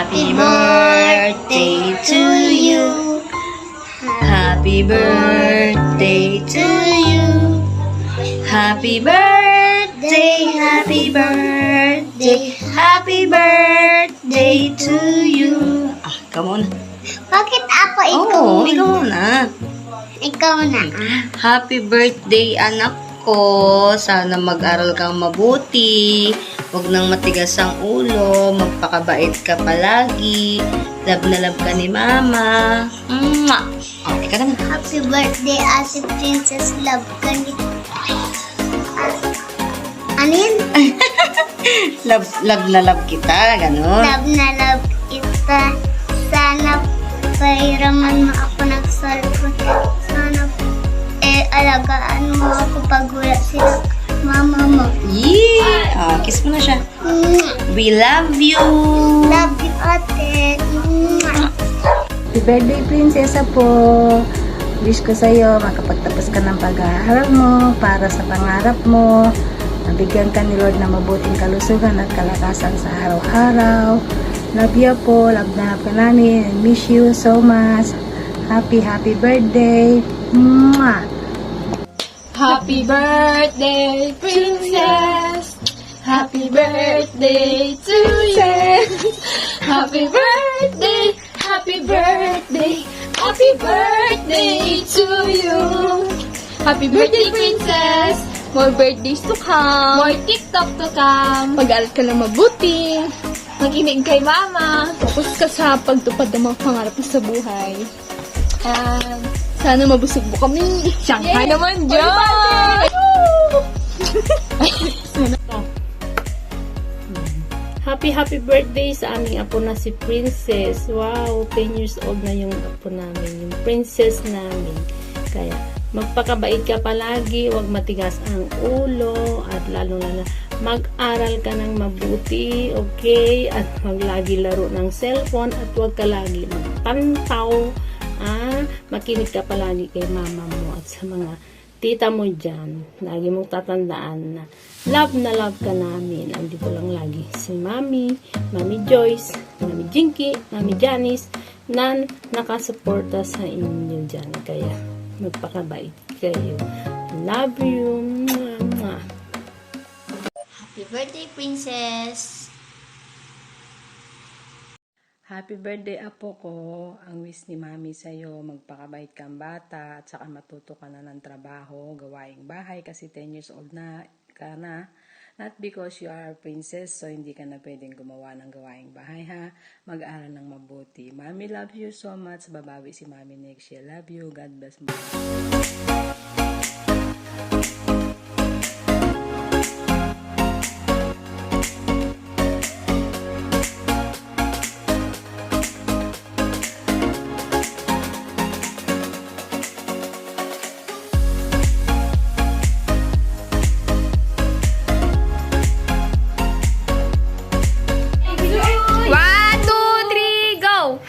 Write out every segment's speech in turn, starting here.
Happy birthday to you. Happy birthday to you. Happy birthday, happy birthday, happy birthday to you. Ah, ikaw muna. Bakit ako Oo, ikaw muna. Ikaw na. Happy birthday, anak ko. Sana mag-aral kang mabuti. Huwag nang matigas ang ulo. Magpakabait ka palagi. Love na love ka ni Mama. Mwah! Oh, ikaw naman. Happy birthday, Ate Princess. Love ka ni... Ano yun? Love na love kita. Ganon. Love na love kita. Sana pairaman mo ako ng cellphone. Sana alagaan mo ako pag wala sila mama mo. Yee! Oh, kiss mo na siya. We love you. Love you, ate. Happy birthday, prinsesa po. Wish ko sa'yo makapagtapos ka ng pag-aaral mo para sa pangarap mo. Nabigyan ka ni Lord na mabuting kalusugan at kalakasan sa araw-araw. Love you po. Love na love ka namin. And miss you so much. Happy birthday. Mwah! Happy birthday, princess. Happy birthday to you. Happy birthday, happy birthday, happy birthday to you. Happy birthday, princess. More birthdays to come. More TikTok to come. Mag-aral ka na mabuti. Mag-inig kay mama. Focus ka sa pagtupad ng mga pangarap mo sa buhay. And sana mabusog mo kami. Siyangka naman dyan! Happy birthday sa aming apo na si Princess. Wow, 10 years old na yung apo namin, yung princess namin. Kaya magpakabait ka palagi, huwag matigas ang ulo, at lalo na mag-aral ka ng mabuti, okay? At huwag lagi laro ng cellphone, at huwag ka lagi magpantaw. Makinig ka palagi kay mama mo at sa mga tita mo dyan. Lagi mong tatandaan na love ka namin. Andito lang lagi si Mami Joyce, Mami Jinky, Mami Janice, na nakasuporta sa inyo dyan. Kaya magpakabait kayo. Love you. Mwah. Happy birthday, princess. Happy birthday, apo ko. Ang wish ni Mami sa'yo, magpakabait kang bata at saka matuto ka na ng trabaho, gawaing bahay kasi 10 years old na ka na. Not because you are a princess, so hindi ka na pwedeng gumawa ng gawaing bahay, ha? Mag-aral ng mabuti. Mami love you so much. Babawi si Mami next year. Love you. God bless mo.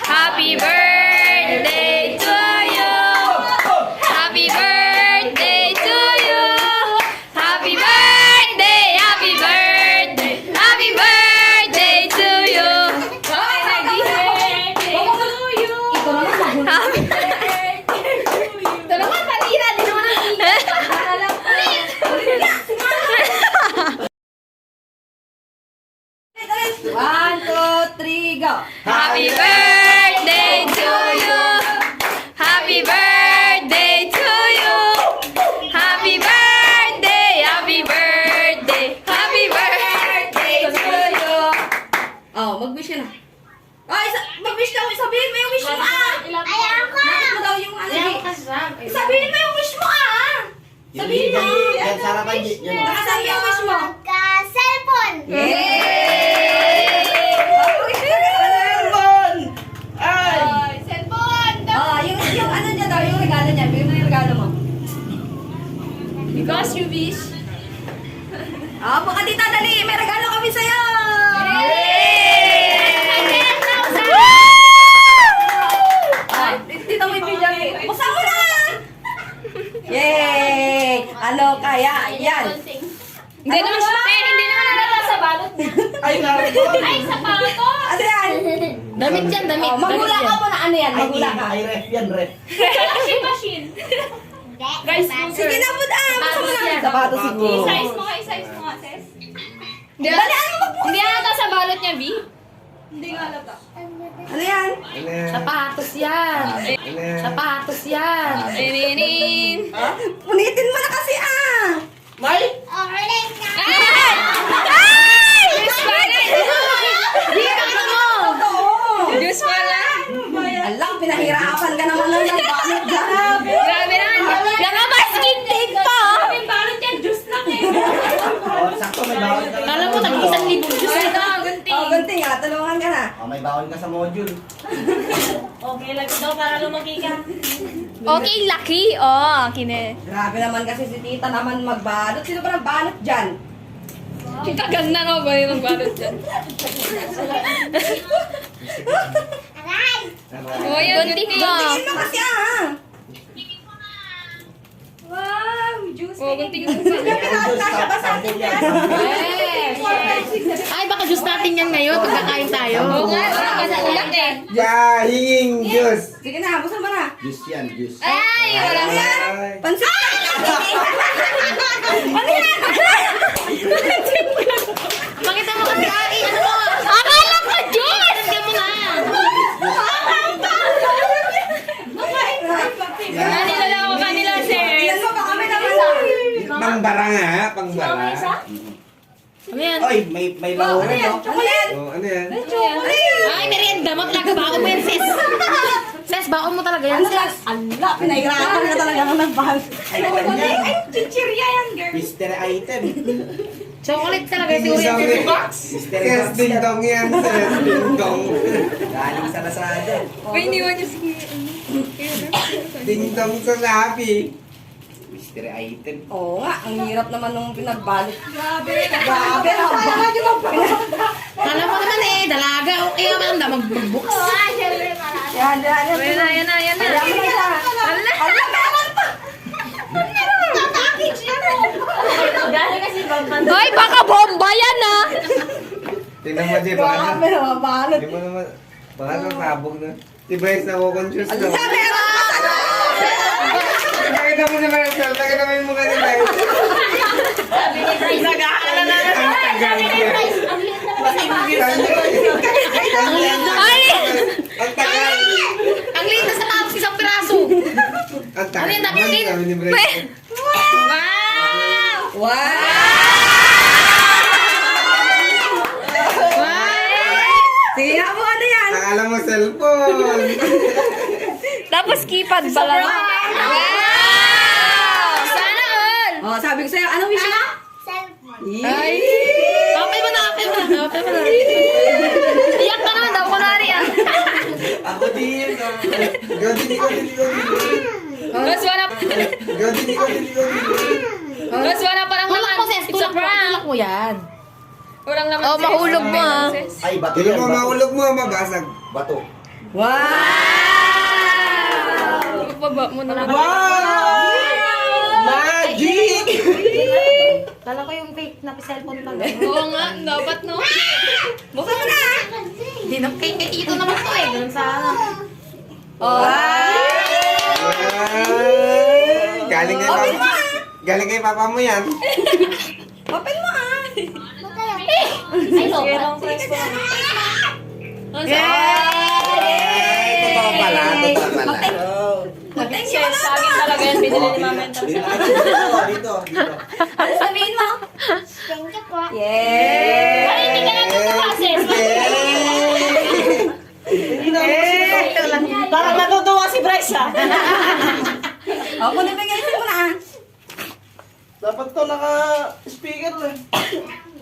Happy birthday to you. Happy birthday to you. Happy birthday, happy birthday, happy birthday to you. Happy birthday to you. Happy birthday to you. Tulungan, talira din naman ang One, two, three, go! Happy birthday to you. Happy birthday to you. Happy birthday, happy birthday, happy birthday to you. Oh, mag-wish ka na. Ay, mag-wish ka. Sabihin mo yung wish mo, Ayaw ko! Bakit mo daw yung ano? Sabihin mo yung wish mo, Sabihin mo. Yan, sarapan yun. Nakasabi yung wish mo. Ka-cellphone! Yung ano niya daw, yung regalo niya. Bigyan mo na yung regalo mo. Because you wish. Baka tita, dali. May regalo kami sa'yo. Tita mo yung video. Buksan mo na. Yay! Ano kaya? Yan. Hindi naman halata sa balot. Ay, Ay, sa pato. Ano yan? Damit yan, damit. Oh, magula Damit ka yan. muna. Ano yan? Magula ka. Ay, ref yan, ref. Guys, Sige na po. Basta mo na. Sapatos siguro. i-size mo nga, sis. Hindi ata sa balot niya, B. Ano yan? Sapatos yan. Sapatos yan. Punitin mo na kasi May! Orange na. Diyos pala! Di ba ka mo? Diyos pala! Alam, pinahirapan ka naman ng balot dyan. Grabe naman. Nakamaskin tape pa. Yung balot yan, Diyos lang eh. Oh, sakto, may bawon ka. Kala mo, tag-isang libong Diyos ito. Gunting. Oh, ganti nga. Tulungan ka na. Oh, may bawon ka sa module. Okay, lagi daw para lumaki ka. Okay, lucky. Oh, kine. Grabe naman kasi si tita naman magbalot. Sino ba ng balot dyan? Kaganda no ba yung balot dyan? Aray! Oh, yan, gunting mo. Tingin mo kasi Oh, gunting mo. Kasya ba sa akin yan? Ay, baka Diyos natin yan ngayon. Pagkakain tayo. Oo nga, parang kasi ulat eh. Hinging Diyos. Sige na, busan mo na. Juice yan, juice. Ay, wala nga. Pansit ka. Pakita mo kasi, ay, ano mo? Akala ko, Diyos! Hindi mo na. Kanila lang ako, kanila, sir. Ilan mo ba kami naman? Pangbara nga, pangbara. Ano yan? Oy, may bawon. Ano yan? Chocolate? Oh, ano yan? Ay, merienda mo talaga. Baon mo yan, sis. Sis, baon mo talaga yan, Ano sis. lang? Ala, pinahirapan ka talaga ng nagbalot. Ay, chichirya yan, girl. Mystery item. Chocolate talaga yung teorya box. Mystery box. Ding dong yan, ding dong. Galing sa Lazada. Uy, iniwan niyo si... Ding dong sa Shopee. Mystery item. Oo nga, ang hirap naman nung pinagbalot. Grabe, naman yung magbalot. Kala mo naman eh, dalaga. Okay naman, da mag-book. Yan. Yan na. Alam mo na siya. Alam meron pa. Hoy, baka bomba yan ah! Tingnan mo, Jay, baka Grabe, mga balot. Hindi mo naman, baka nasabog na. Si Bryce na-confuse na. Alam, meron pa sa Nakita mo si Bryce, nakita mo yung mukha ni Bryce. nag-aalala na. Ang tagal niya. Ay! Ang tagal. Ang liit na sa tapos isang piraso. Ang tagal. Ano yung dapat naman, din? sabi ni Bryce. Wow! Wow! Sige nga po, ano yan? Akala mo cellphone. Tapos keypad pala. Wow! Sana all! Oh, sabi ko sa'yo, anong wish mo? Cellphone. Ay! Okay mo na. Iyak ka naman daw, kunwari ah. Ako din. Godi. Mas wala Godi. Mas wala parang naman. It's a prank. mo yan. Walang naman. Oh, mahulog mo ah. Ay, bato yan. Mo mahulog mo, mabasag. Bato. Wow! Baba mo na lang. Wow! Magic! Kala ko yung fake na cellphone talaga. Oo nga, dapat no. Buksan mo na! Hindi na kay ito naman to eh. Ganun sa ano. Oh! Galing kay papa mo yan. Open mo Ay, no. Totoo pala. Thank you na Sa akin talaga yan, binili ni Mama yung Dito. Ano sabihin mo? Thank you po. Yeah! Ay, hindi ka na tutukasin. Parang natutuwa si Bryce ah. O, kung nabigaysin mo na Dapat to naka-speaker eh.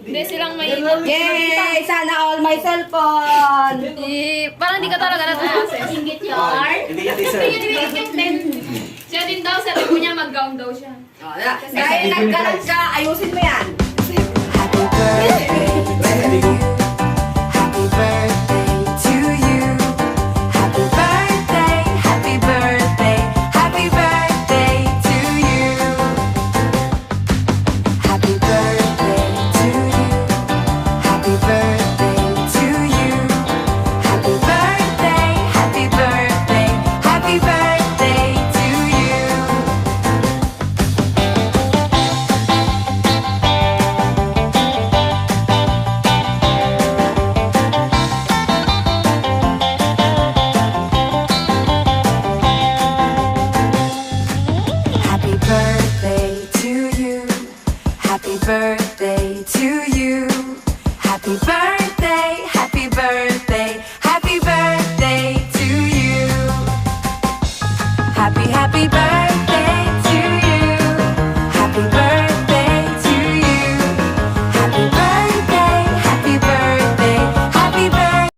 Hindi silang may... Yay! Sana all my cellphone! Parang hindi ka talaga natutukasin. Ingit yar. Hindi ka deserve. Siya din daw, sabi ko niya mag-gown daw siya. O, dahil nagkaroon ka, ayusin mo yan. Happy birthday to you. Happy birthday, happy birthday, happy birthday to you. Happy birthday to you. Happy birthday to you. Happy birthday. Happy, happy birthday to you. Happy birthday to you. Happy birthday, happy birthday, happy birthday.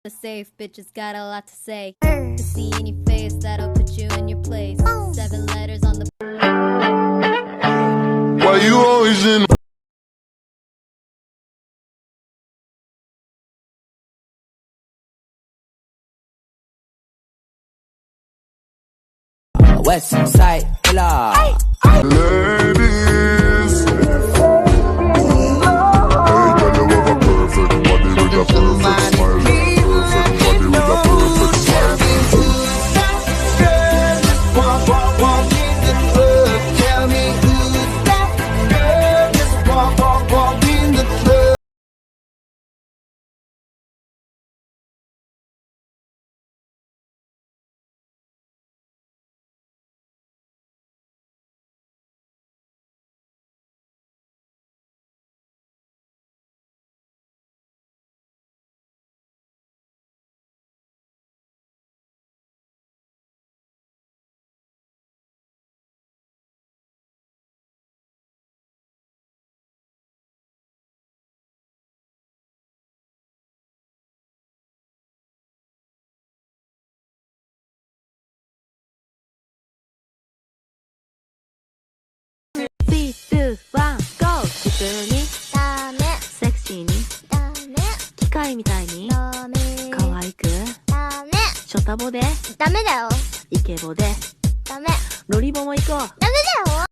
The safe bitches got a lot to say. To see in your face, that'll put you in your place. 7 letters on the Why you always in? West Side Killer. Ladies. Hey, girl, you have a perfect body with a perfect smile. Perfect body with a perfect smile. Walk in the club. Tell me who's that girl? Just walk in the club. Three, 2, 1, GO! 普通にダメセクシーにダメ機械みたいにダメ可愛くダメショタボでダメだよイケボでダメロリボも行こうダメだよ